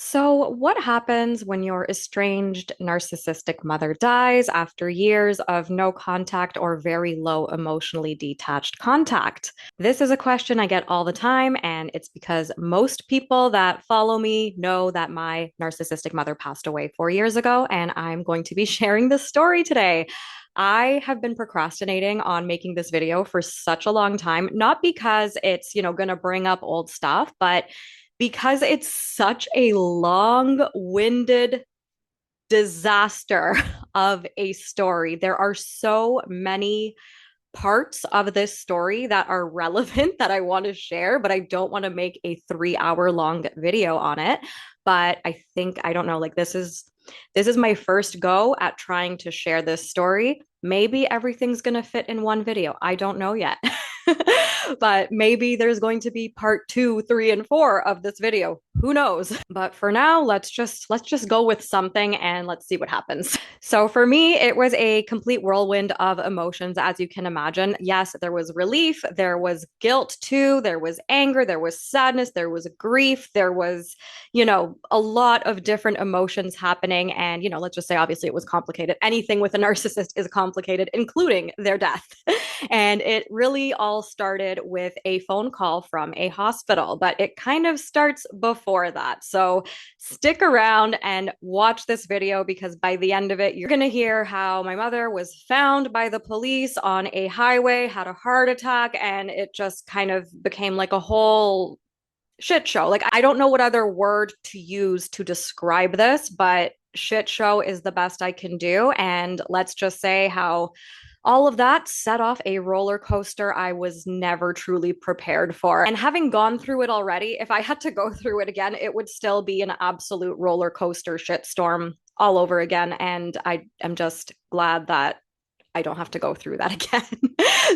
So, what happens when your estranged narcissistic mother dies after years of no contact or very low emotionally detached contact? This is a question I get all the time, and it's because most people that follow me know that my narcissistic mother passed away 4 years ago, and I'm going to be sharing this story today. I have been procrastinating on making this video for such a long time, not because it's, going to bring up old stuff, but because it's such a long-winded disaster of a story. There are so many parts of this story that are relevant that I want to share, but I don't want to make a 3 hour long video on it. But I think, I don't know, like this is my first go at trying to share this story. Maybe everything's going to fit in one video. I don't know yet. But maybe there's going to be part two, three, and four of this video. Who knows? But for now, let's just go with something and let's see what happens. So for me, it was a complete whirlwind of emotions, as you can imagine. Yes, there was relief, there was guilt too, there was anger, there was sadness, there was grief, there was, a lot of different emotions happening. And, let's just say obviously it was complicated. Anything with a narcissist is complicated, including their death. And it really all started with a phone call from a hospital, but it kind of starts before that. So stick around and watch this video because by the end of it, you're going to hear how my mother was found by the police on a highway, had a heart attack, and it just kind of became like a whole shit show. Like, I don't know what other word to use to describe this, but shit show is the best I can do. And let's just say how all of that set off a roller coaster I was never truly prepared for. And having gone through it already, if I had to go through it again, it would still be an absolute roller coaster shitstorm all over again. And I am just glad that I don't have to go through that again.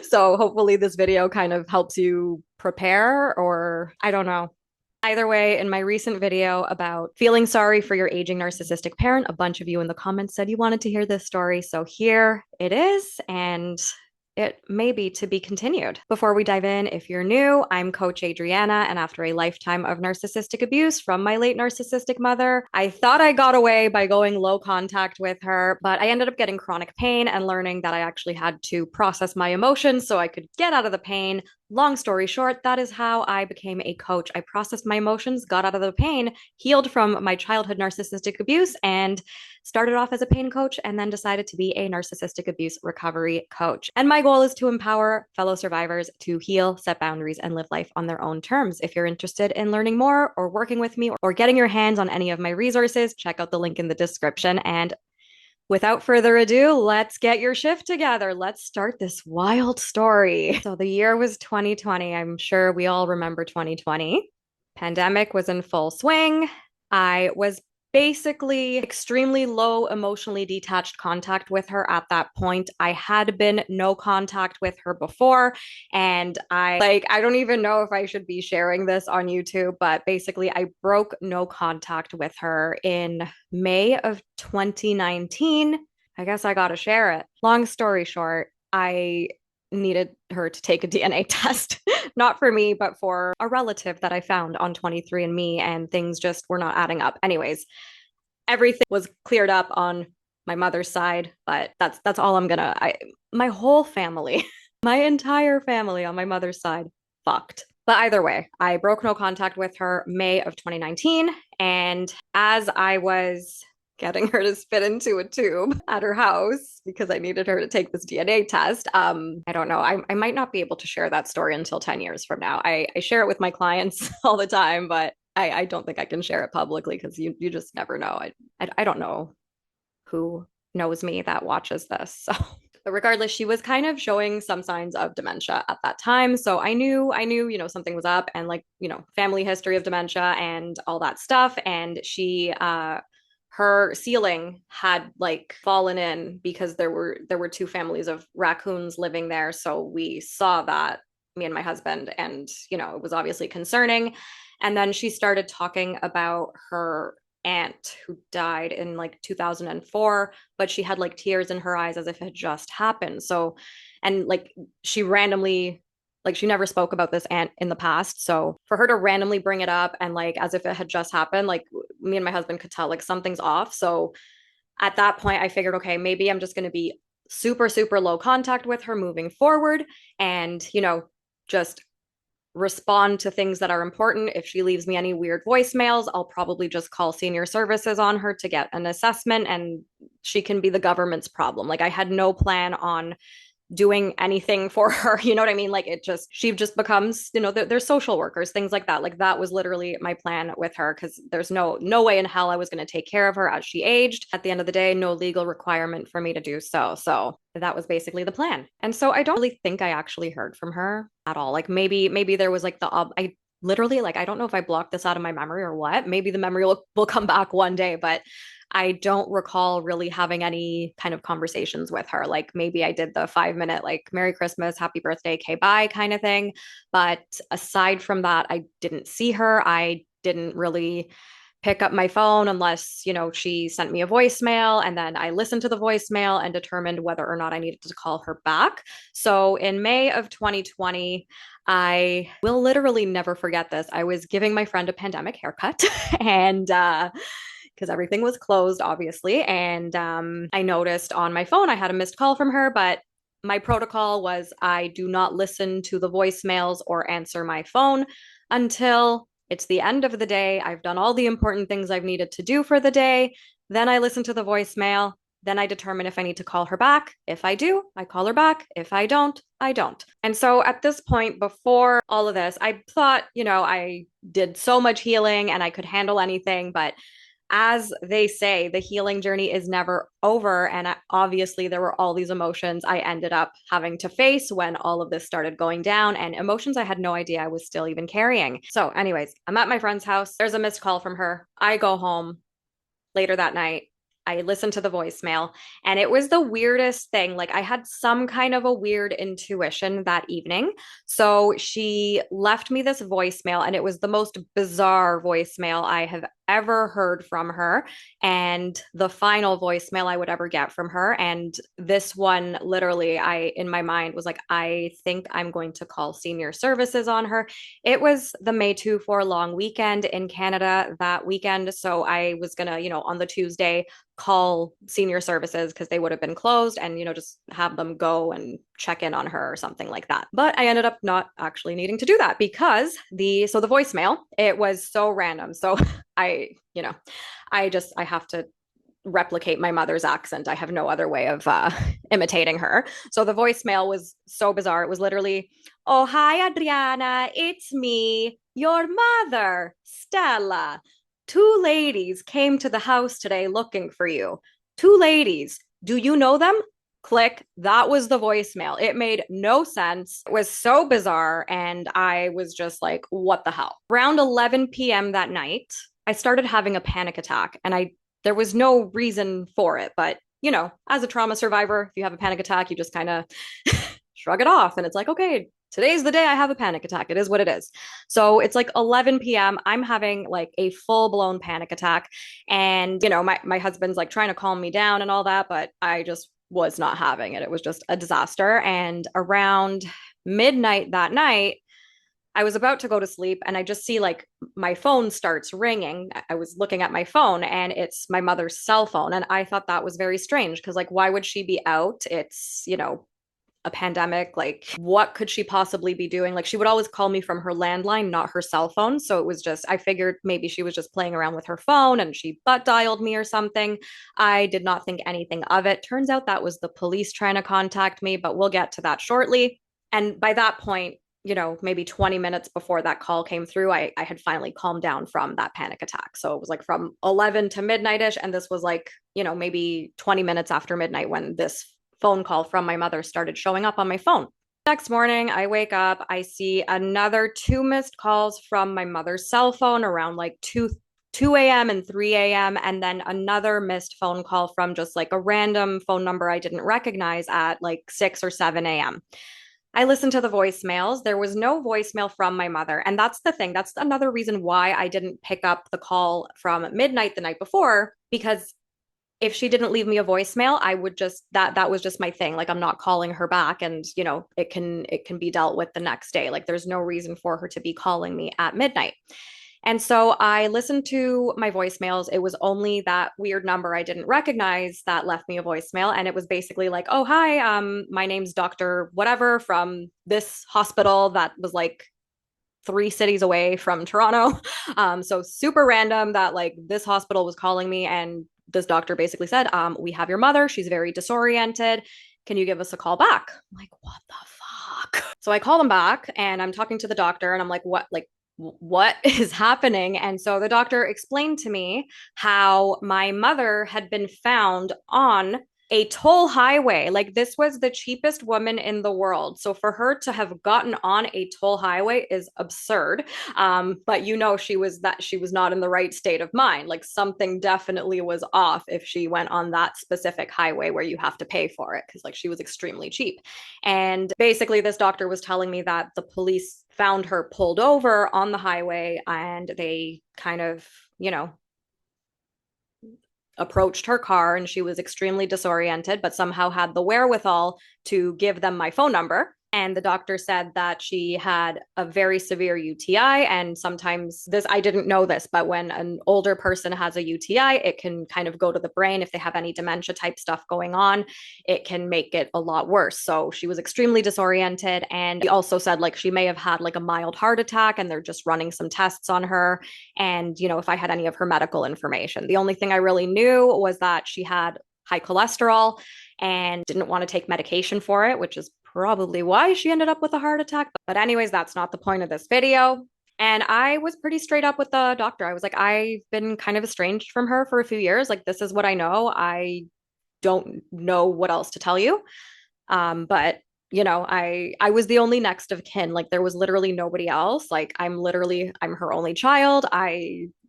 So hopefully this video kind of helps you prepare, or I don't know. Either way, in my recent video about feeling sorry for your aging narcissistic parent, a bunch of you in the comments said you wanted to hear this story. So here it is, and it may be to be continued. Before we dive in, if you're new, I'm Coach Adriana, and after a lifetime of narcissistic abuse from my late narcissistic mother, I thought I got away by going low contact with her, but I ended up getting chronic pain and learning that I actually had to process my emotions so I could get out of the pain. Long story short, that is how I became a coach. I processed my emotions, got out of the pain, healed from my childhood narcissistic abuse, and started off as a pain coach and then decided to be a narcissistic abuse recovery coach. And my goal is to empower fellow survivors to heal, set boundaries, and live life on their own terms. If you're interested in learning more or working with me or getting your hands on any of my resources, check out the link in the description. And without further ado, let's get your shift together. Let's start this wild story. So the year was 2020. I'm sure we all remember 2020. Pandemic was in full swing. I was basically extremely low emotionally detached contact with her at that point. I had been no contact with her before, and I don't even know if I should be sharing this on YouTube, but basically I broke no contact with her in May of 2019. I guess I got to share it. Long story short, I needed her to take a DNA test, not for me, but for a relative that I found on 23andMe, and things just were not adding up. Anyways, everything was cleared up on my mother's side, but that's all my whole family, my entire family on my mother's side fucked. But either way, I broke no contact with her May of 2019, and as I was getting her to spit into a tube at her house because I needed her to take this DNA test. I don't know. I might not be able to share that story until 10 years from now. I share it with my clients all the time, but I don't think I can share it publicly because you just never know. I don't know who knows me that watches this. So but regardless, she was kind of showing some signs of dementia at that time. So I knew, something was up, and family history of dementia and all that stuff. And her ceiling had like fallen in because there were two families of raccoons living there. So we saw that, me and my husband, and it was obviously concerning. And then she started talking about her aunt who died in like 2004, but she had like tears in her eyes as if it had just happened. So, and like she randomly Like she never spoke about this aunt in the past. So for her to randomly bring it up and like as if it had just happened, like me and my husband could tell like something's off. So at that point, I figured, okay, maybe I'm just going to be super, super low contact with her moving forward and, just respond to things that are important. If she leaves me any weird voicemails, I'll probably just call senior services on her to get an assessment and she can be the government's problem. Like I had no plan on doing anything for her. You know what I mean? Like she just becomes, they're social workers, things like that. Like that was literally my plan with her because there's no way in hell I was going to take care of her as she aged. At the end of the day, no legal requirement for me to do so. So that was basically the plan. And so I don't really think I actually heard from her at all. Like maybe there was like I literally like I don't know if I blocked this out of my memory or what. Maybe the memory will come back one day, but I don't recall really having any kind of conversations with her. Like maybe I did the 5 minute, like, Merry Christmas, Happy Birthday, okay, bye kind of thing. But aside from that, I didn't see her. I didn't really pick up my phone unless, she sent me a voicemail and then I listened to the voicemail and determined whether or not I needed to call her back. So in May of 2020, I will literally never forget this. I was giving my friend a pandemic haircut and because everything was closed, obviously. And I noticed on my phone I had a missed call from her, but my protocol was I do not listen to the voicemails or answer my phone until it's the end of the day. I've done all the important things I've needed to do for the day. Then I listen to the voicemail. Then I determine if I need to call her back. If I do, I call her back. If I don't, I don't. And so at this point, before all of this, I thought, I did so much healing and I could handle anything. But as they say, the healing journey is never over. And obviously, there were all these emotions I ended up having to face when all of this started going down, and emotions I had no idea I was still even carrying. So, anyways, I'm at my friend's house. There's a missed call from her. I go home later that night. I listened to the voicemail and it was the weirdest thing. Like I had some kind of a weird intuition that evening. So she left me this voicemail and it was the most bizarre voicemail I have ever heard from her and the final voicemail I would ever get from her. And this one, literally, in my mind was like, I think I'm going to call senior services on her. It was the May 2 long weekend in Canada that weekend. So I was going to, on the Tuesday, call senior services because they would have been closed and, just have them go and check in on her or something like that. But I ended up not actually needing to do that because the voicemail, it was so random. So I have to replicate my mother's accent. I have no other way of imitating her. So the voicemail was so bizarre. It was literally, "Oh, hi, Adriana. It's me, your mother, Stella. Two ladies came to the house today looking for you. Two ladies. Do you know them?" Click. That was the voicemail. It made no sense. It was so bizarre. And I was just like, what the hell? Around 11 p.m. that night, I started having a panic attack and there was no reason for it. But, as a trauma survivor, if you have a panic attack, you just kind of shrug it off. And it's like, okay, today's the day I have a panic attack. It is what it is. So it's like 11 p.m. I'm having like a full blown panic attack. And, my husband's like trying to calm me down and all that, but I just was not having it. It was just a disaster. And around midnight that night, I was about to go to sleep and I just see like my phone starts ringing. I was looking at my phone and it's my mother's cell phone. And I thought that was very strange because, like, why would she be out? It's, a pandemic. Like, what could she possibly be doing? Like, she would always call me from her landline, not her cell phone. So it was just, I figured maybe she was just playing around with her phone and she butt dialed me or something. I did not think anything of it. Turns out that was the police trying to contact me, but we'll get to that shortly. And by that point, maybe 20 minutes before that call came through, I had finally calmed down from that panic attack. So it was like from 11 to midnight-ish. And this was like, maybe 20 minutes after midnight when this phone call from my mother started showing up on my phone. Next morning, I wake up, I see another two missed calls from my mother's cell phone around like 2 a.m. and 3 a.m. And then another missed phone call from just like a random phone number I didn't recognize at like 6 or 7 a.m. I listened to the voicemails. There was no voicemail from my mother. And that's the thing. That's another reason why I didn't pick up the call from midnight the night before, because if she didn't leave me a voicemail, I would just that was just my thing. Like I'm not calling her back and it can be dealt with the next day. Like there's no reason for her to be calling me at midnight. And so I listened to my voicemails. It was only that weird number I didn't recognize that left me a voicemail. And it was basically like, oh, hi, my name's Dr. Whatever from this hospital that was like 3 cities away from Toronto. So super random that like this hospital was calling me and this doctor basically said, we have your mother. She's very disoriented. Can you give us a call back? I'm like, what the fuck? So I call them back and I'm talking to the doctor and I'm like, what is happening? And so the doctor explained to me how my mother had been found on a toll highway. Like this was the cheapest woman in the world. So for her to have gotten on a toll highway is absurd. But she was not in the right state of mind. Like something definitely was off if she went on that specific highway where you have to pay for it because like she was extremely cheap. And basically this doctor was telling me that the police found her pulled over on the highway and they kind of, approached her car and she was extremely disoriented, but somehow had the wherewithal to give them my phone number. And the doctor said that she had a very severe UTI. And sometimes I didn't know this, but when an older person has a UTI, it can kind of go to the brain. If they have any dementia type stuff going on, it can make it a lot worse. So she was extremely disoriented. And he also said like she may have had like a mild heart attack and they're just running some tests on her. And, if I had any of her medical information. The only thing I really knew was that she had high cholesterol and didn't want to take medication for it, which is probably why she ended up with a heart attack. But anyways, that's not the point of this video. And I was pretty straight up with the doctor. I was like, I've been kind of estranged from her for a few years. Like, this is what I know. I don't know what else to tell you. But I was the only next of kin. Like there was literally nobody else. Like I'm her only child.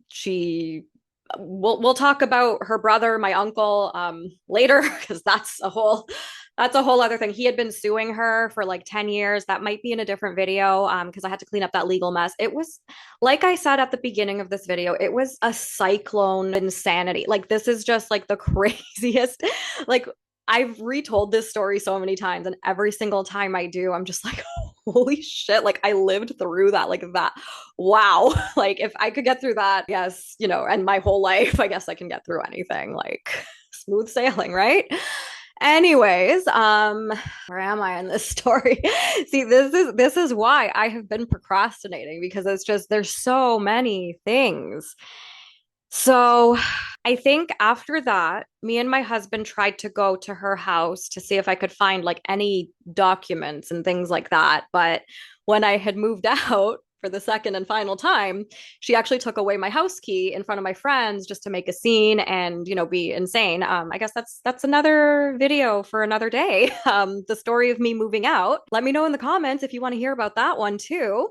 She we'll talk about her brother, my uncle, later because that's a whole other thing. He had been suing her for like 10 years. That might be in a different video because I had to clean up that legal mess. It was, like I said at the beginning of this video, it was a cyclone insanity. Like this is just like the craziest. Like I've retold this story so many times, and every single time I do, I'm just like, holy shit, like I lived through that, like that. Wow. Like if I could get through that, yes, and my whole life, I guess I can get through anything, like smooth sailing, right? Anyways, where am I in this story? See, this is why I have been procrastinating because it's just there's so many things. So I think after that, me and my husband tried to go to her house to see if I could find like any documents and things like that. But when I had moved out for the second and final time, she actually took away my house key in front of my friends just to make a scene and, be insane. I guess that's another video for another day. The story of me moving out. Let me know in the comments if you want to hear about that one too.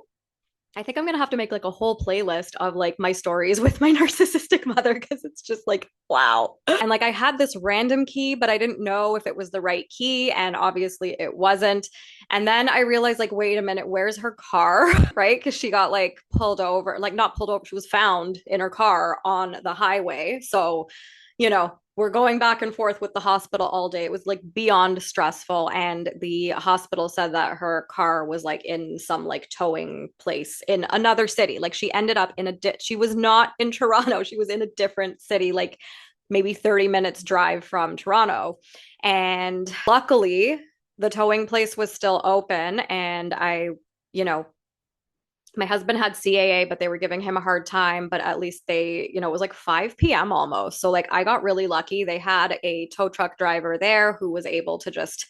I think I'm gonna have to make like a whole playlist of like my stories with my narcissistic mother because it's just like wow. And like I had this random key, but I didn't know if it was the right key, and obviously it wasn't. And then I realized like, wait a minute, where's her car? Right? Because she got like pulled over, like not pulled over, she was found in her car on the highway. So, we're going back and forth with the hospital all day. It was like beyond stressful. And the hospital said that her car was like in some like towing place in another city. Like she ended up in she was not in Toronto. She was in a different city, like maybe 30 minutes drive from Toronto. And luckily, the towing place was still open. And my husband had CAA, but they were giving him a hard time. But at least it was like 5 p.m. almost. So like I got really lucky. They had a tow truck driver there who was able to just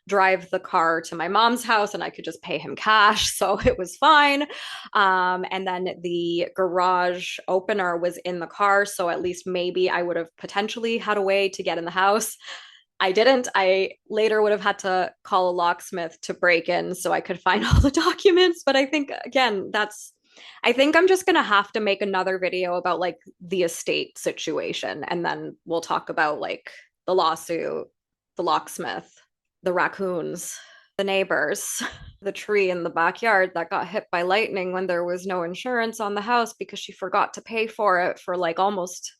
drive the car to my mom's house and I could just pay him cash. So it was fine. And then the garage opener was in the car. So at least maybe I would have potentially had a way to get in the house. I didn't. I later would have had to call a locksmith to break in so I could find all the documents. But I think, again, I think I'm just going to have to make another video about like the estate situation. And then we'll talk about like the lawsuit, the locksmith, the raccoons, the neighbors, the tree in the backyard that got hit by lightning when there was no insurance on the house because she forgot to pay for it for like almost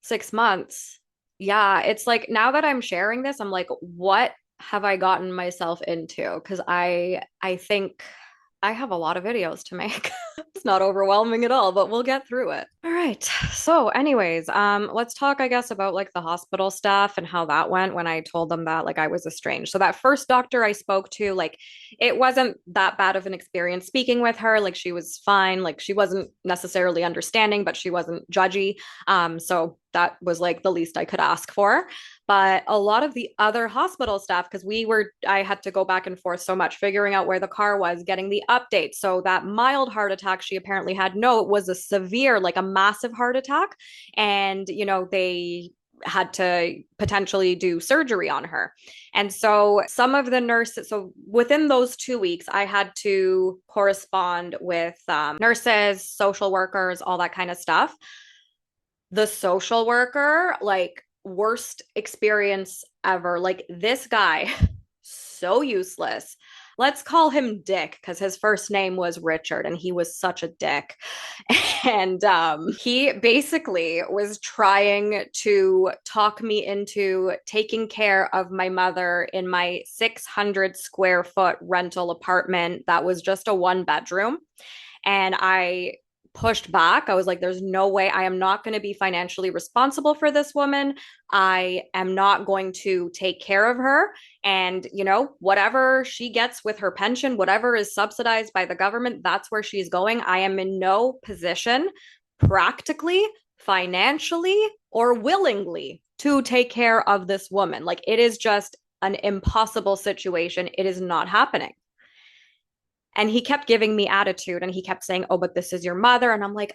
6 months. Yeah, it's like now that I'm sharing this, I'm like, what have I gotten myself into? Because I think I have a lot of videos to make. It's not overwhelming at all, but we'll get through it. All right. So, anyways, let's talk, I guess, about like the hospital stuff and how that went when I told them that like I was estranged. So that first doctor I spoke to, like it wasn't that bad of an experience speaking with her. Like she was fine. Like she wasn't necessarily understanding, but she wasn't judgy. So that was like the least I could ask for. But a lot of the other hospital staff, because I had to go back and forth so much, figuring out where the car was, getting the updates. So that mild heart attack she apparently had, no, it was a severe, like a massive heart attack. And, they had to potentially do surgery on her. And so some of the nurses, so within those 2 weeks, I had to correspond with nurses, social workers, all that kind of stuff. The social worker, like, worst experience ever. Like, this guy, so useless. Let's call him Dick because his first name was Richard and he was such a dick. And he basically was trying to talk me into taking care of my mother in my 600 square foot rental apartment that was just a one bedroom. And I pushed back. I was like, there's no way. I am not going to be financially responsible for this woman. I am not going to take care of her. And, whatever she gets with her pension, whatever is subsidized by the government, that's where she's going. I am in no position, practically, financially, or willingly to take care of this woman. Like, it is just an impossible situation. It is not happening. And he kept giving me attitude and he kept saying, oh, but this is your mother. And I'm like,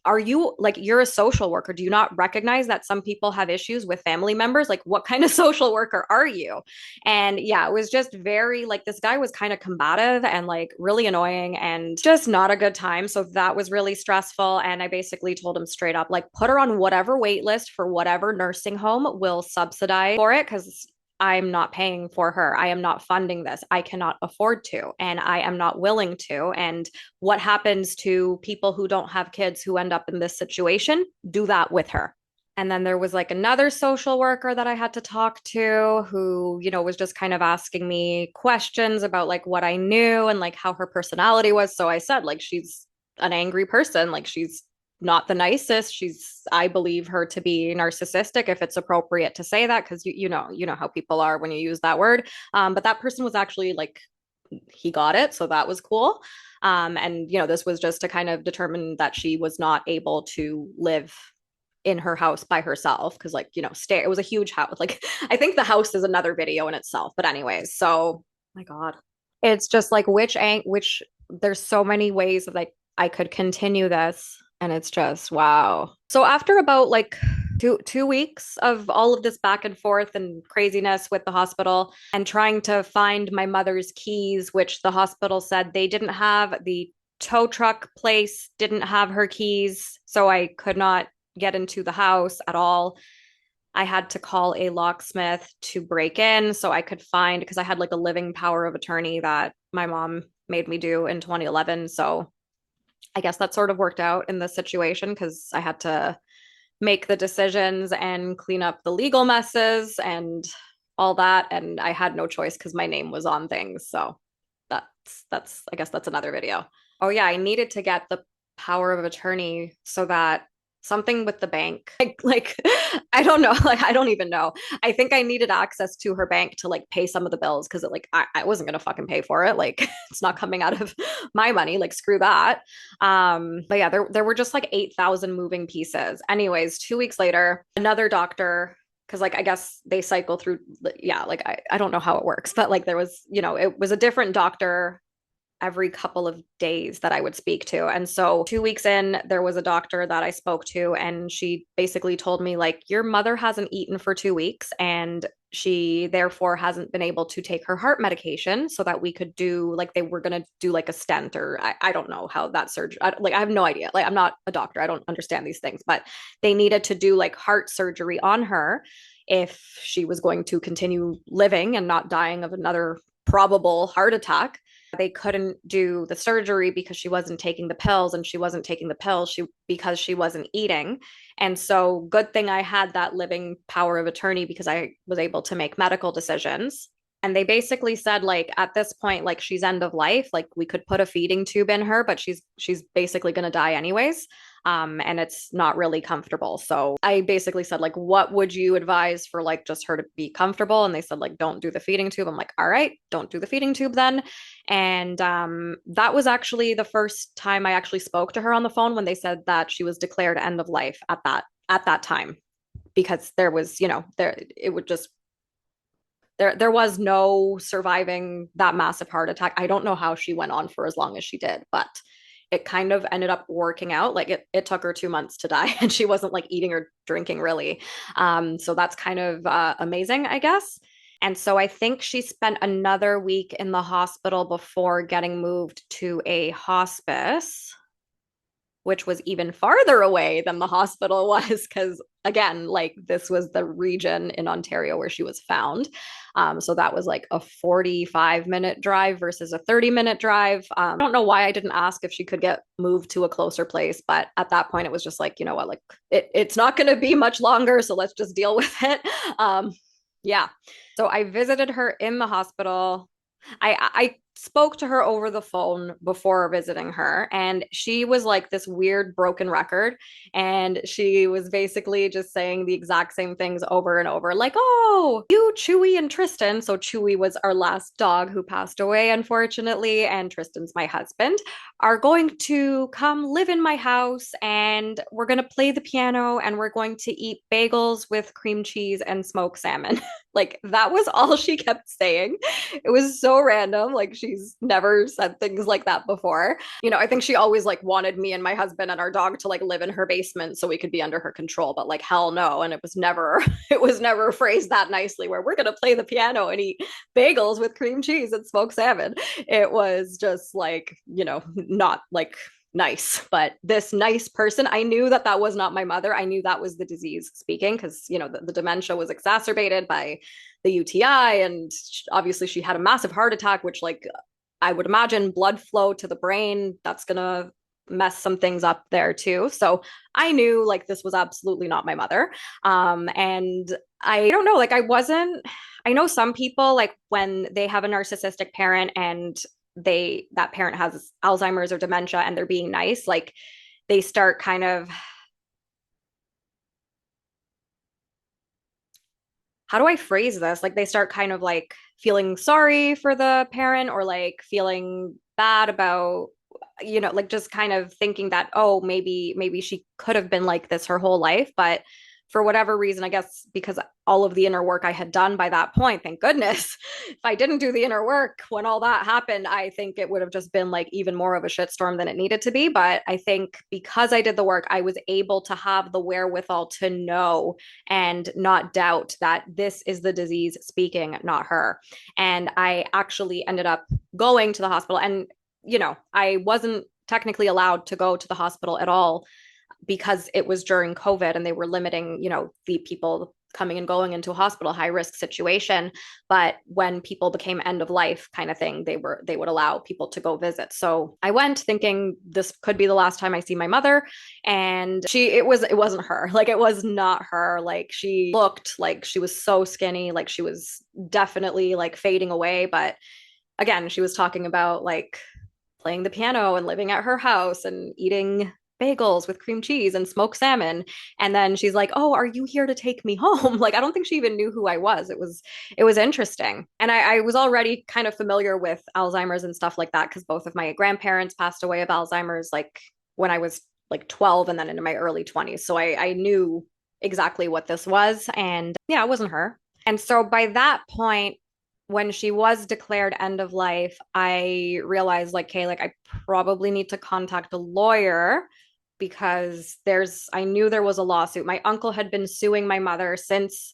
are you like, you're a social worker? Do you not recognize that some people have issues with family members? Like, what kind of social worker are you? And yeah, it was just very like, this guy was kind of combative and like really annoying and just not a good time. So that was really stressful. And I basically told him straight up, like, put her on whatever wait list for whatever nursing home will subsidize for it. Cause I'm not paying for her. I am not funding this. I cannot afford to, and I am not willing to. And what happens to people who don't have kids who end up in this situation? Do that with her. And then there was like another social worker that I had to talk to who, was just kind of asking me questions about like what I knew and like how her personality was. So I said, like, she's an angry person. Like, she's not the nicest. I believe her to be narcissistic, if it's appropriate to say that, because you know how people are when you use that word. But that person was actually like, he got it, so that was cool. And this was just to kind of determine that she was not able to live in her house by herself because, like, stay. It was a huge house. Like, I think the house is another video in itself. But anyways, so my God, it's just like which there's so many ways that like I could continue this. And it's just wow. So after about like two weeks of all of this back and forth and craziness with the hospital and trying to find my mother's keys, which the hospital said they didn't have, the tow truck place didn't have her keys, so I could not get into the house at all. I had to call a locksmith to break in so I could find, because I had like a living power of attorney that my mom made me do in 2011. So I guess that sort of worked out in this situation because I had to make the decisions and clean up the legal messes and all that. And I had no choice because my name was on things. So I guess that's another video. Oh yeah, I needed to get the power of attorney so that something with the bank, like I don't know, like I don't even know. I think I needed access to her bank to like pay some of the bills because it like I wasn't gonna fucking pay for it. Like it's not coming out of my money. Like screw that. But yeah, there were just like 8,000 moving pieces. Anyways, 2 weeks later, another doctor, because like I guess they cycle through, yeah, like I don't know how it works, but like there was, it was a different doctor every couple of days that I would speak to. And so 2 weeks in, there was a doctor that I spoke to, and she basically told me, like, your mother hasn't eaten for 2 weeks, and she therefore hasn't been able to take her heart medication so that we could do, like, they were going to do like a stent, or I don't know how that surgery, I have no idea. Like, I'm not a doctor. I don't understand these things, but they needed to do like heart surgery on her if she was going to continue living and not dying of another probable heart attack. They couldn't do the surgery because she wasn't taking the pills, and she wasn't taking the pills because she wasn't eating. And so good thing I had that living power of attorney because I was able to make medical decisions. And they basically said, like, at this point, like, she's end of life, like we could put a feeding tube in her, but she's basically going to die anyways. And it's not really comfortable. So I basically said, like, what would you advise for like just her to be comfortable? And they said, like, don't do the feeding tube. I'm like, all right, don't do the feeding tube then. And that was actually the first time I actually spoke to her on the phone, when they said that she was declared end of life at that time, because there was, there it would just there was no surviving that massive heart attack. I don't know how she went on for as long as she did, but it kind of ended up working out. Like it took her 2 months to die, and she wasn't like eating or drinking really. So that's kind of amazing, I guess. And so I think she spent another week in the hospital before getting moved to a hospice, which was even farther away than the hospital was, because again, like this was the region in Ontario where she was found. So that was like a 45-minute drive versus a 30-minute drive. I don't know why I didn't ask if she could get moved to a closer place, but at that point it was just like, you know what, like it's not going to be much longer, so let's just deal with it. Yeah. So I visited her in the hospital. I spoke to her over the phone before visiting her, and she was like this weird broken record, and she was basically just saying the exact same things over and over, like, oh, you, Chewy, and Tristan. So Chewy was our last dog who passed away, unfortunately, and Tristan's my husband, are going to come live in my house, and we're going to play the piano, and we're going to eat bagels with cream cheese and smoked salmon. Like that was all she kept saying. It was so random. Like she's never said things like that before. I think she always like wanted me and my husband and our dog to like live in her basement so we could be under her control, but like hell no. And it was never it was never phrased that nicely, where we're going to play the piano and eat bagels with cream cheese and smoked salmon. It was just like, not like nice. But this nice person, I knew that that was not my mother. I knew that was the disease speaking, because the dementia was exacerbated by the UTI, and obviously she had a massive heart attack, which like I would imagine blood flow to the brain, that's gonna mess some things up there too. So I knew like this was absolutely not my mother. And I don't know, like I know some people, like when they have a narcissistic parent and that parent has Alzheimer's or dementia and they're being nice, like they start kind of, how do I phrase this? Like they start kind of like feeling sorry for the parent, or like feeling bad about, like just kind of thinking that, oh, maybe she could have been like this her whole life. But for whatever reason, I guess because all of the inner work I had done by that point, thank goodness. If I didn't do the inner work when all that happened, I think it would have just been like even more of a shitstorm than it needed to be. But I think because I did the work, I was able to have the wherewithal to know and not doubt that this is the disease speaking, not her. And I actually ended up going to the hospital, and I wasn't technically allowed to go to the hospital at all because it was during COVID and they were limiting, the people coming and going into a hospital, high risk situation. But when people became end of life kind of thing, they would allow people to go visit. So I went thinking this could be the last time I see my mother. And it wasn't her. Like it was not her. Like she looked like she was so skinny, like she was definitely like fading away. But again, she was talking about like playing the piano and living at her house and eating bagels with cream cheese and smoked salmon. And then she's like, oh, are you here to take me home? Like, I don't think she even knew who I was. It was interesting. And I was already kind of familiar with Alzheimer's and stuff like that, because both of my grandparents passed away of Alzheimer's, like when I was like 12 and then into my early 20s. So I knew exactly what this was. And yeah, it wasn't her. And so by that point, when she was declared end of life, I realized like, okay, like I probably need to contact a lawyer, because I knew there was a lawsuit. My uncle had been suing my mother since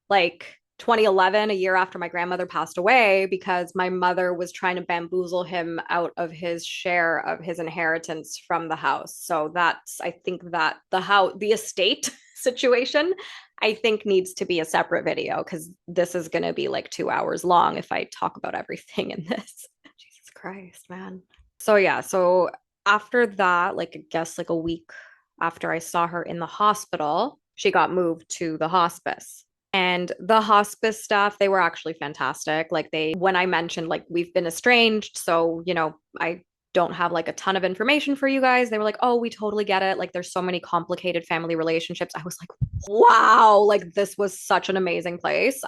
like 2011, a year after my grandmother passed away, because my mother was trying to bamboozle him out of his share of his inheritance from the house. So I think that the estate situation, I think needs to be a separate video, because this is going to be like 2 hours long if I talk about everything in this. Christ, man. So yeah, so after that, like I guess like a week after I saw her in the hospital, she got moved to the hospice. And the hospice staff, they were actually fantastic. Like when I mentioned like we've been estranged, so I don't have like a ton of information for you guys. They were like, "Oh, we totally get it. Like there's so many complicated family relationships." I was like, "Wow, like this was such an amazing place."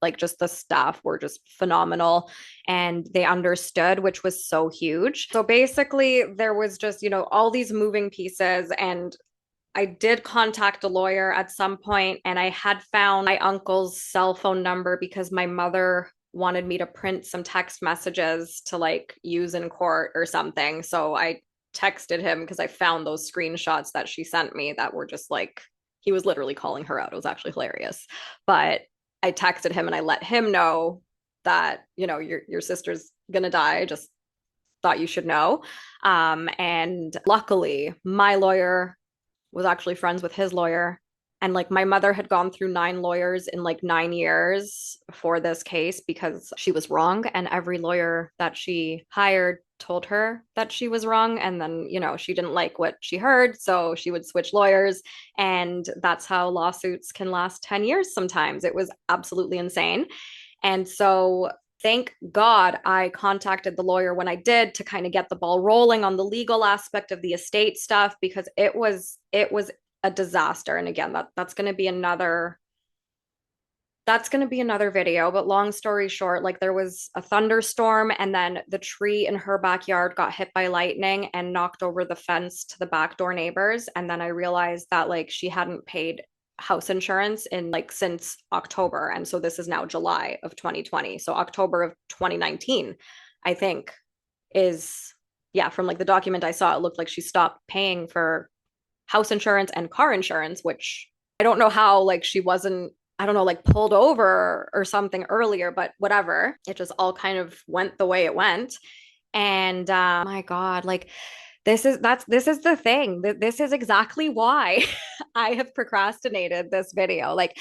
Like just the staff were just phenomenal and they understood, which was so huge. So basically, there was just, all these moving pieces. And I did contact a lawyer at some point, and I had found my uncle's cell phone number because my mother wanted me to print some text messages to like use in court or something. So I texted him because I found those screenshots that she sent me that were just like, he was literally calling her out. It was actually hilarious. But I texted him and I let him know that, your sister's gonna die. Just thought you should know. And luckily, my lawyer was actually friends with his lawyer. And like my mother had gone through 9 lawyers in like 9 years for this case because she was wrong. And every lawyer that she hired told her that she was wrong. And then, she didn't like what she heard. So she would switch lawyers. And that's how lawsuits can last 10 years sometimes. It was absolutely insane. And so thank God I contacted the lawyer when I did to kind of get the ball rolling on the legal aspect of the estate stuff because it was a disaster. And again, that's going to be another video, but long story short, like there was a thunderstorm and then the tree in her backyard got hit by lightning and knocked over the fence to the back door neighbors. And then I realized that like she hadn't paid house insurance in like since October. And so this is now July of 2020. So October of 2019, I think is, yeah, from like the document I saw, it looked like she stopped paying for house insurance and car insurance, which I don't know how like she wasn't, I don't know, like pulled over or something earlier, but whatever. It just all kind of went the way it went. And my God, like this is the thing. This is exactly why I have procrastinated this video. Like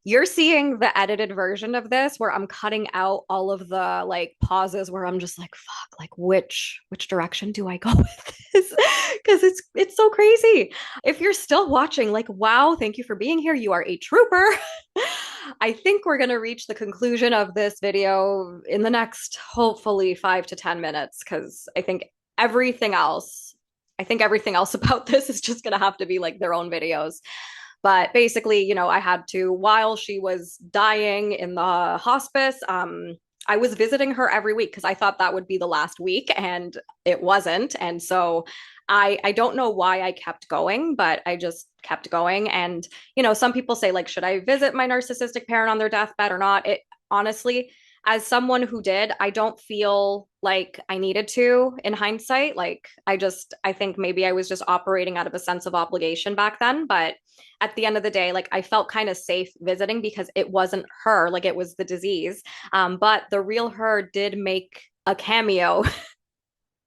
you're seeing the edited version of this where I'm cutting out all of the like pauses where I'm just like, fuck, like which direction do I go with this? Because it's so crazy. If you're still watching, like, wow, thank you for being here. You are a trooper. I think we're going to reach the conclusion of this video in the next, hopefully, 5 to 10 minutes, because everything else about this is just going to have to be like their own videos. But basically, I had to, while she was dying in the hospice, I was visiting her every week because I thought that would be the last week and it wasn't. And so I don't know why I kept going, but I just kept going. And, some people say, like, should I visit my narcissistic parent on their deathbed or not? It honestly, as someone who did, I don't feel like I needed to in hindsight. Like, I think maybe I was just operating out of a sense of obligation back then. But at the end of the day, like, I felt kind of safe visiting because it wasn't her, like, it was the disease. But the real her did make a cameo.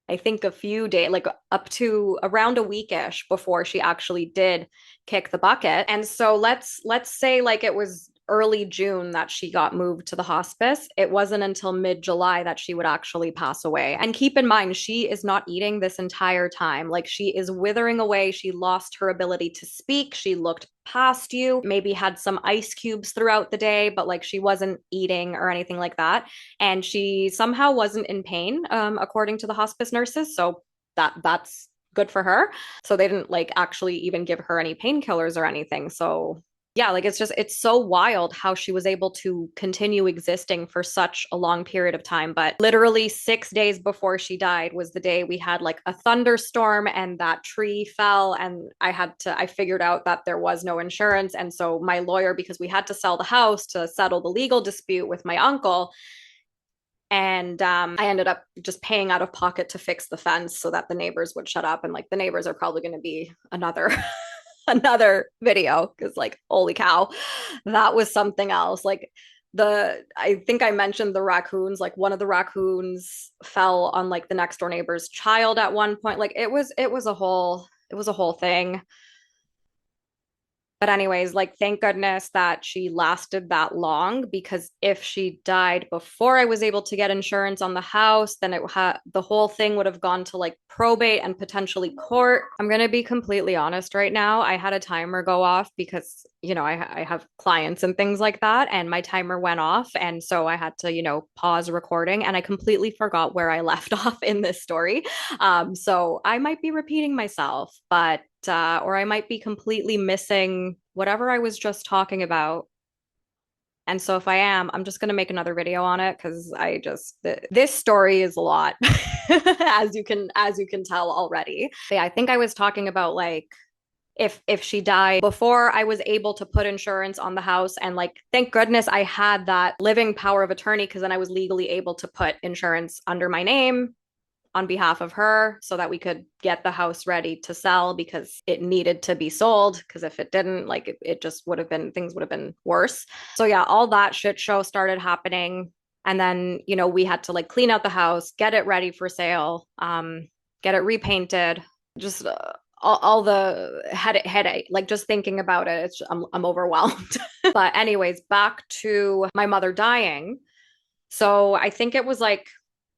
I think a few days, like up to around a weekish before she actually did kick the bucket. And so let's say like it was early June that she got moved to the hospice. It wasn't until mid-July that she would actually pass away. And keep in mind, she is not eating this entire time. Like she is withering away. She lost her ability to speak. She looked past you, maybe had some ice cubes throughout the day, but like she wasn't eating or anything like that. And she somehow wasn't in pain, according to the hospice nurses. So that's good for her. So they didn't like actually even give her any painkillers or anything. So yeah, like it's so wild how she was able to continue existing for such a long period of time. But literally 6 days before she died was the day we had like a thunderstorm and that tree fell. And I figured out that there was no insurance. And so my lawyer, because we had to sell the house to settle the legal dispute with my uncle, and I ended up just paying out of pocket to fix the fence so that the neighbors would shut up. And like the neighbors are probably going to be another video because like holy cow, that was something else. Like I think I mentioned the raccoons. Like one of the raccoons fell on like the next door neighbor's child at one point. Like it was a whole thing. But anyways, like thank goodness that she lasted that long, because if she died before I was able to get insurance on the house, then the whole thing would have gone to like probate and potentially court. I'm going to be completely honest right now. I had a timer go off because, I have clients and things like that, and my timer went off. And so I had to, pause recording, and I completely forgot where I left off in this story. So I might be repeating myself, but or I might be completely missing whatever I was just talking about. And so if I am, I'm just going to make another video on it, because this story is a lot, as you can tell already. But yeah, I think I was talking about like if she died before I was able to put insurance on the house, and like thank goodness I had that living power of attorney, because then I was legally able to put insurance under my name on behalf of her, so that we could get the house ready to sell, because it needed to be sold, because if it didn't, like it just would have been, things would have been worse. So yeah, all that shit show started happening. And then, we had to like clean out the house, get it ready for sale, get it repainted, just all the headache, like just thinking about it, I'm overwhelmed. But anyways, back to my mother dying. So I think it was like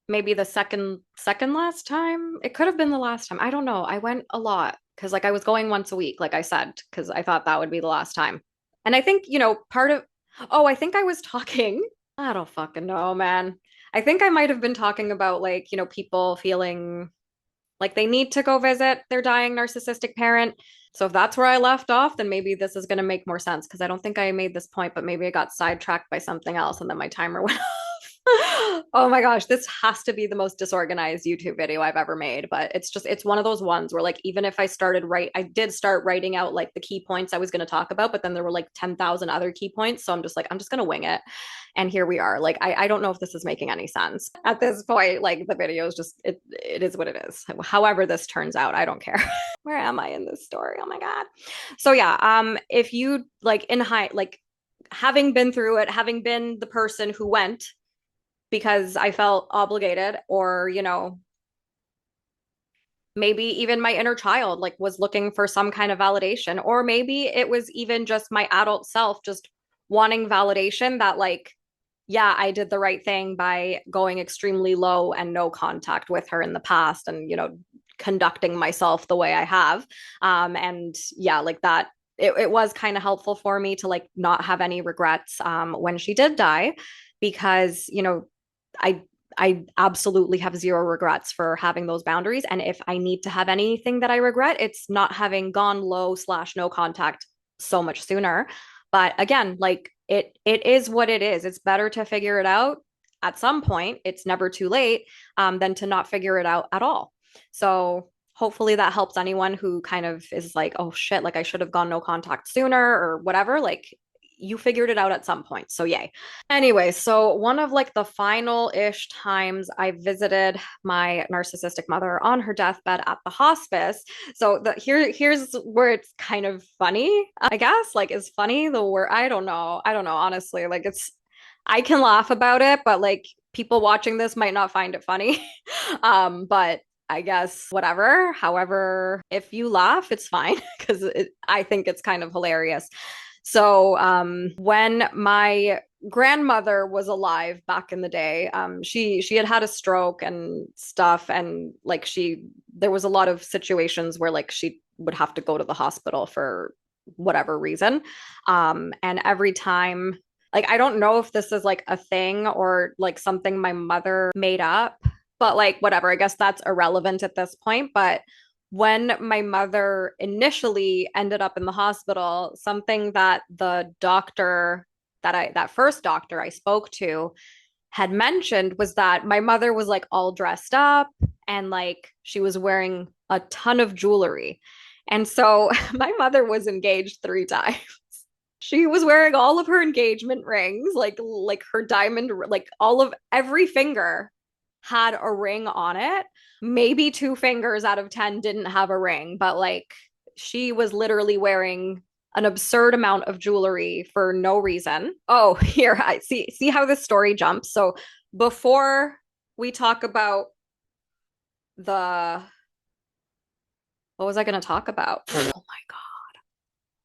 maybe the second last time. It could have been the last time. I don't know. I went a lot because like I was going once a week, like I said, because I thought that would be the last time. And I think, part of, oh, I think I was talking, I don't fucking know, man. I think I might have been talking about like, people feeling like they need to go visit their dying narcissistic parent. So if that's where I left off, then maybe this is going to make more sense, because I don't think I made this point, but maybe I got sidetracked by something else and then my timer went Oh my gosh, this has to be the most disorganized YouTube video I've ever made. But it's one of those ones where like, even if I did start writing out like the key points I was going to talk about, but then there were like 10,000 other key points. So I'm just going to wing it. And here we are. Like, I don't know if this is making any sense at this point. Like the video is it is what it is. However this turns out, I don't care. Where am I in this story? Oh my God. So yeah, if you like like having been through it, having been the person who went because I felt obligated, or, maybe even my inner child like was looking for some kind of validation, or maybe it was even just my adult self just wanting validation that like, yeah, I did the right thing by going extremely low and no contact with her in the past, and, conducting myself the way I have. And yeah, like that, it was kind of helpful for me to like not have any regrets when she did die, because, I I absolutely have zero regrets for having those boundaries. And if I need to have anything that I regret, it's not having gone low slash no contact so much sooner. But again, like it is what it is. It's better to figure it out at some point. It's never too late, than to not figure it out at all. So hopefully that helps anyone who kind of is like, oh shit, like I should have gone no contact sooner or whatever. Like you figured it out at some point. So yay. Anyway, so one of like the final-ish times I visited my narcissistic mother on her deathbed at the hospice. So here's where it's kind of funny, I guess. Like is funny the word? I don't know. Honestly. Like I can laugh about it, but like people watching this might not find it funny. But I guess whatever. However, if you laugh, it's fine, because I think it's kind of hilarious. So when my grandmother was alive back in the day, she had a stroke and stuff, and like there was a lot of situations where like she would have to go to the hospital for whatever reason. And every time, like I don't know if this is like a thing or like something my mother made up, but like whatever, I guess that's irrelevant at this point. But when my mother initially ended up in the hospital, something that the doctor that first doctor I spoke to had mentioned was that my mother was like all dressed up and like she was wearing a ton of jewelry. And so my mother was engaged 3 times. She was wearing all of her engagement rings, like her diamond, like every finger had a ring on it. Maybe 2 fingers out of 10 didn't have a ring, but like she was literally wearing an absurd amount of jewelry for no reason. Oh, here, I see how this story jumps. So before we talk about what was I going to talk about? Oh my God.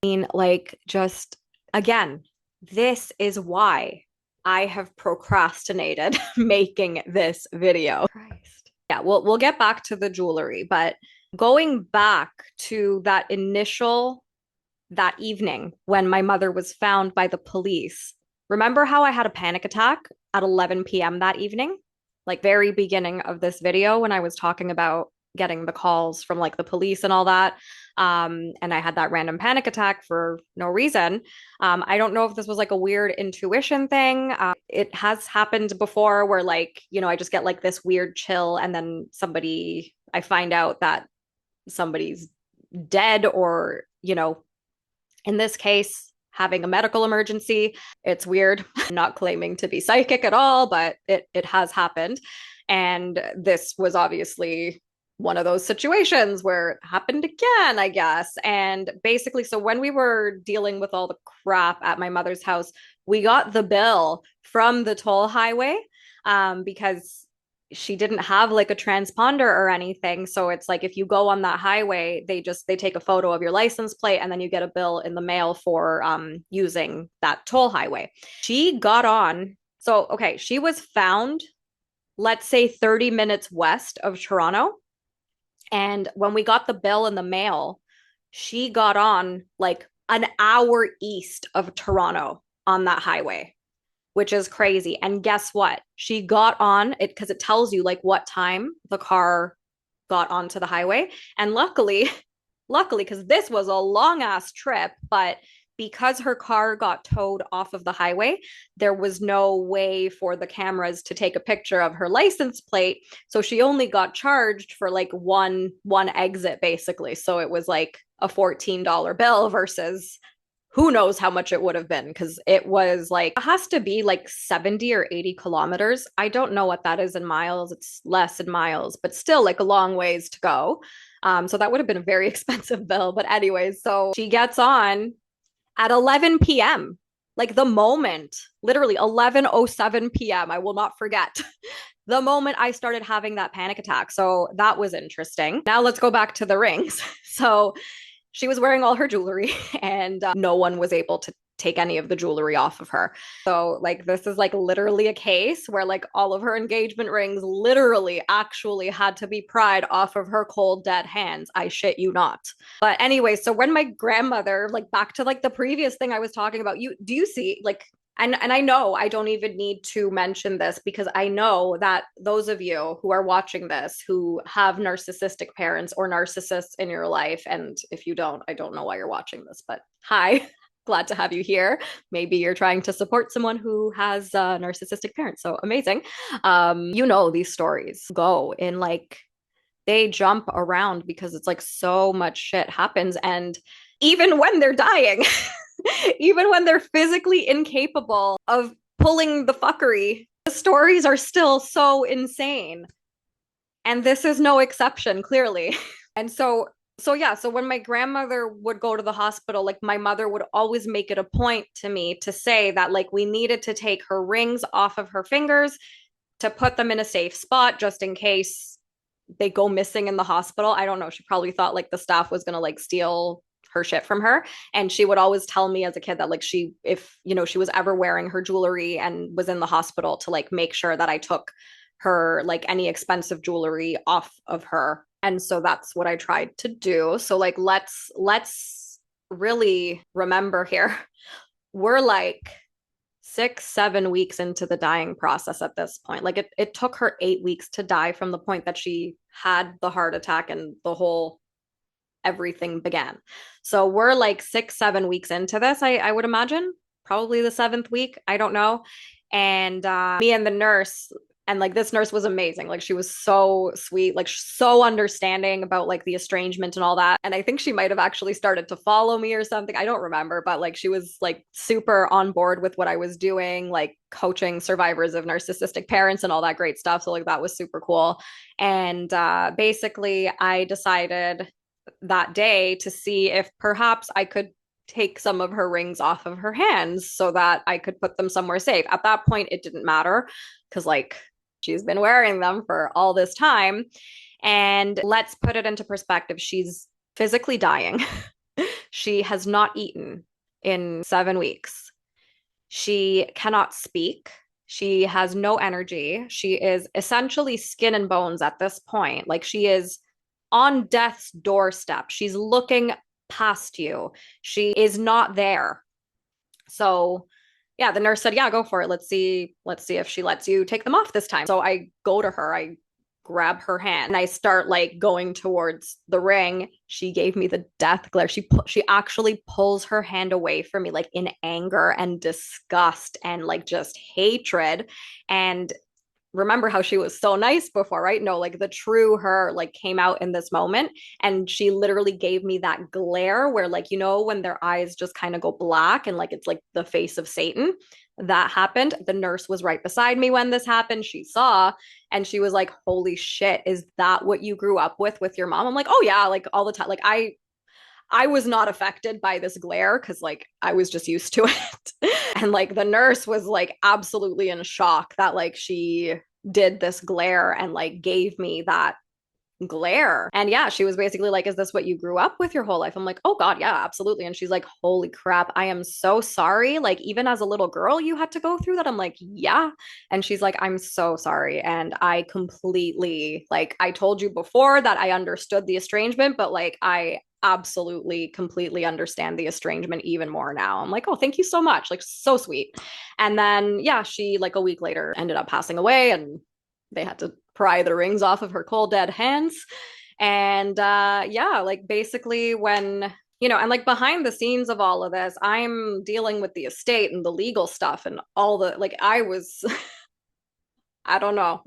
mean, like, just again, this is why I have procrastinated making this video. Christ. Yeah, we'll get back to the jewelry, but going back to that evening when my mother was found by the police. Remember how I had a panic attack at 11 p.m. that evening? Like very beginning of this video when I was talking about getting the calls from like the police and all that. And I had that random panic attack for no reason. I don't know if this was like a weird intuition thing. It has happened before where like, I just get like this weird chill and then I find out that somebody's dead or, in this case, having a medical emergency. It's weird. I'm not claiming to be psychic at all, but it has happened. And this was obviously one of those situations where it happened again, I guess. And basically, so when we were dealing with all the crap at my mother's house, we got the bill from the toll highway because she didn't have like a transponder or anything. So it's like if you go on that highway, they take a photo of your license plate and then you get a bill in the mail for using that toll highway. She got on. So okay, she was found, let's say 30 minutes west of Toronto. And when we got the bill in the mail, she got on like an hour east of Toronto on that highway, which is crazy. And guess what? She got on it because it tells you like what time the car got onto the highway. And luckily, because this was a long ass trip, but because her car got towed off of the highway, there was no way for the cameras to take a picture of her license plate. So she only got charged for like one exit basically. So it was like a $14 bill versus who knows how much it would have been because it was like, it has to be like 70 or 80 kilometers. I don't know what that is in miles. It's less in miles, but still like a long ways to go. So that would have been a very expensive bill. But anyways, so she gets on at 11 p.m. Like the moment, literally 11:07 p.m. I will not forget the moment I started having that panic attack. So that was interesting. Now let's go back to the rings. So she was wearing all her jewelry and no one was able to take any of the jewelry off of her. So like this is like literally a case where like all of her engagement rings literally actually had to be pried off of her cold dead hands. I shit you not. But anyway, so when my grandmother, like back to like the previous thing I was talking about, do you see like and I know I don't even need to mention this because I know that those of you who are watching this who have narcissistic parents or narcissists in your life, and if you don't, I don't know why you're watching this, but hi, glad to have you here. Maybe you're trying to support someone who has narcissistic parents. So amazing. These stories go in like, they jump around because it's like so much shit happens. And even when they're dying, even when they're physically incapable of pulling the fuckery, the stories are still so insane. And this is no exception, clearly. And so when my grandmother would go to the hospital, like my mother would always make it a point to me to say that like we needed to take her rings off of her fingers to put them in a safe spot just in case they go missing in the hospital. I don't know. She probably thought like the staff was going to like steal her shit from her. And she would always tell me as a kid that like if she was ever wearing her jewelry and was in the hospital to like make sure that I took her like any expensive jewelry off of her. And so that's what I tried to do. So like let's really remember here. We're like 6-7 weeks into the dying process at this point. Like it took her 8 weeks to die from the point that she had the heart attack and the whole everything began. So we're like 6-7 weeks into this, I would imagine, probably the 7th week. I don't know. And me and the nurse, and like this nurse was amazing. Like she was so sweet, like so understanding about like the estrangement and all that. And I think she might have actually started to follow me or something. I don't remember, but like she was like super on board with what I was doing, like coaching survivors of narcissistic parents and all that great stuff. So like that was super cool. And basically I decided that day to see if perhaps I could take some of her rings off of her hands so that I could put them somewhere safe. At that point, it didn't matter because like she's been wearing them for all this time. And let's put it into perspective. She's physically dying. She has not eaten in 7 weeks. She cannot speak. She has no energy. She is essentially skin and bones at this point. Like she is on death's doorstep. She's looking past you. She is not there. So yeah, the nurse said, "Yeah, go for it. Let's see if she lets you take them off this time." So I go to her, I grab her hand and I start like going towards the ring. She gave me the death glare. She actually pulls her hand away from me like in anger and disgust and like just hatred. And remember how she was so nice before, right? No, like the true her like came out in this moment, and she literally gave me that glare where like when their eyes just kind of go black and like it's like the face of Satan. That happened. The nurse was right beside me when this happened. She saw and she was like, "Holy shit, is that what you grew up with your mom?" I'm like, "Oh yeah, like all the time." Like I was not affected by this glare because like I was just used to it. And like the nurse was like absolutely in shock that like she did this glare and like gave me that glare. And yeah, she was basically like, "Is this what you grew up with your whole life?" I'm like, "Oh God, yeah, absolutely." And she's like, "Holy crap, I am so sorry. Like, even as a little girl, you had to go through that." I'm like, "Yeah." And she's like, "I'm so sorry." And I completely, like, I told you before that I understood the estrangement, but like, I absolutely completely understand the estrangement even more now. I'm like, "Oh, thank you so much." Like, so sweet. And then, yeah, she like a week later ended up passing away, and they had to pry the rings off of her cold dead hands. And yeah, like basically when and like behind the scenes of all of this, I'm dealing with the estate and the legal stuff and all the like I was I don't know.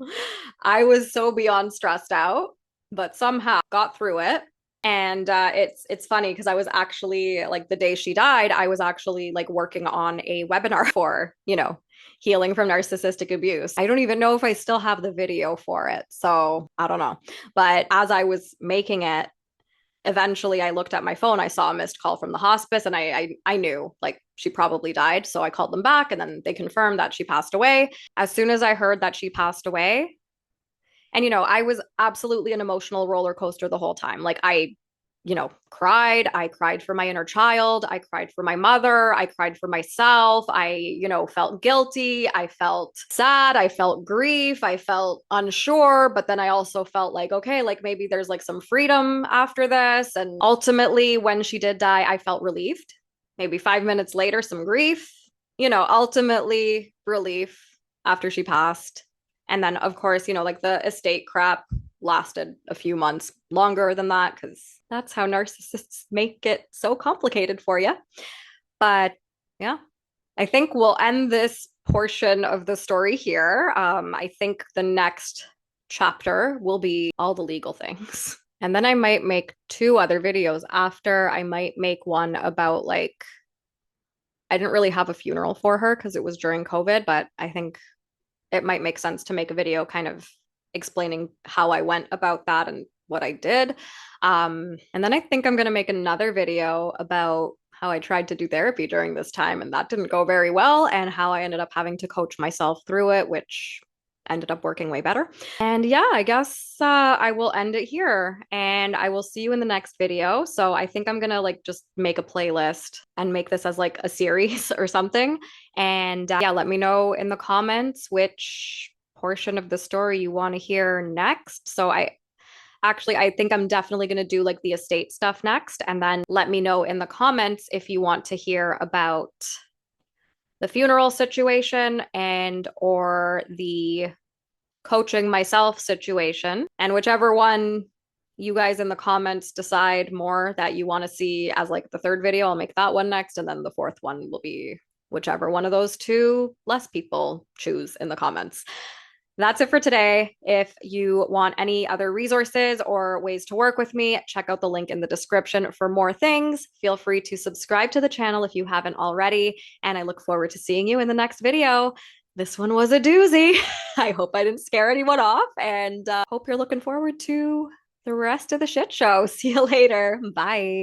I was so beyond stressed out, but somehow got through it. And it's funny because I was actually like the day she died, I was actually like working on a webinar for, healing from narcissistic abuse. I don't even know if I still have the video for it. So I don't know. But as I was making it, eventually I looked at my phone, I saw a missed call from the hospice, and I knew like she probably died. So I called them back and then they confirmed that she passed away. As soon as I heard that she passed away, and I was absolutely an emotional roller coaster the whole time. Like cried. I cried for my inner child. I cried for my mother. I cried for myself. I felt guilty. I felt sad. I felt grief. I felt unsure. But then I also felt like, okay, like maybe there's like some freedom after this. And ultimately, when she did die, I felt relieved. Maybe 5 minutes later, some grief, ultimately relief after she passed. And then, of course, like the estate crap lasted a few months longer than that because that's how narcissists make it so complicated for you. But yeah, I think we'll end this portion of the story here. I think the next chapter will be all the legal things. And then I might make 2 other videos after. I might make one about like, I didn't really have a funeral for her because it was during COVID, but I think it might make sense to make a video kind of explaining how I went about that and what I did. And then I think I'm going to make another video about how I tried to do therapy during this time and that didn't go very well, and how I ended up having to coach myself through it, which ended up working way better. And yeah, I guess I will end it here and I will see you in the next video. So I think I'm gonna like just make a playlist and make this as like a series or something. And yeah, let me know in the comments which portion of the story you want to hear next. So I think I'm definitely going to do like the estate stuff next. And then let me know in the comments if you want to hear about the funeral situation and or the coaching myself situation. And whichever one you guys in the comments decide more that you want to see as like the third video, I'll make that one next. And then the fourth one will be whichever one of those 2 less people choose in the comments. That's it for today. If you want any other resources or ways to work with me, check out the link in the description for more things. Feel free to subscribe to the channel if you haven't already, and I look forward to seeing you in the next video. This one was a doozy. I hope I didn't scare anyone off, and hope you're looking forward to the rest of the shit show. See you later. Bye.